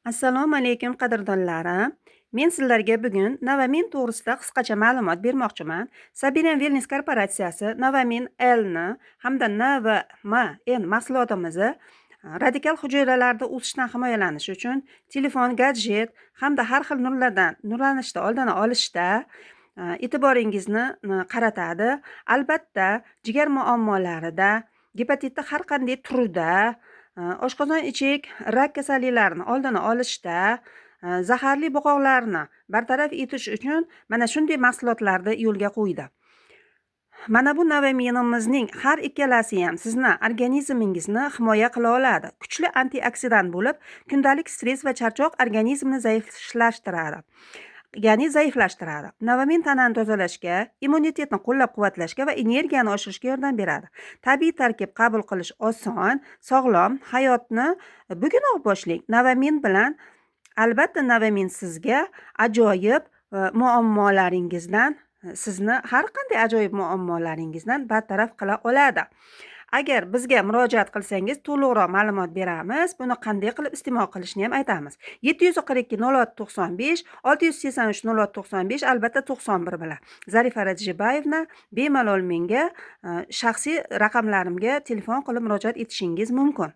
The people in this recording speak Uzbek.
Assalomu alaykum qadrdonlarim. Men sizlarga bugun Novamin to'g'risida qisqacha ma'lumot bermoqchiman. Sabiryan Wellness korporatsiyasi Novamin L ni hamda NVMN mahsulotimizni radikal hujayralarda o'sishdan himoyalanish uchun telefon, gadjet hamda har xil nurlardan nurlanishda oldini olishda e'tiboringizni qaratadi. Albatta, jigar muammolarida, gepatitda har qanday turida, oshqozon ichak rak kasalliklarini oldini olishda, zaharli bo'g'oqlarni bartaraf etish uchun mana shunday mahsulotlarni yo'lga qo'ydi. Mana bu Novaminimizning har ikkalasi ham sizni organizmingizni himoya qila oladi. Kuchli antioksidant bo'lib, kundalik stress va charchoq organizmni zaiflashtiradi. Novamin tanani tozalashga, immunitetni qo'llab-quvvatlashga va energiyani oshirishga yordam beradi. Tabiiy tarkib qabul qilish oson, sog'lom hayotni bugunoq boshlang. Novamin bilan albatta Novamin sizga ajoyib muammolaringizdan sizni har qanday ajoyib muammolaringizdan bartaraf qila oladi. Agar bizga murojaat qilsangiz to'liqroq ma'lumot beramiz. Buni qanday qilib iste'mol qilishni ham aytamiz. 742 0695 683 0695 albatta 91 bilan. Zarifa Rajibayevna bemalol menga shaxsiy raqamlarimga telefon qilib murojaat etishingiz mumkin.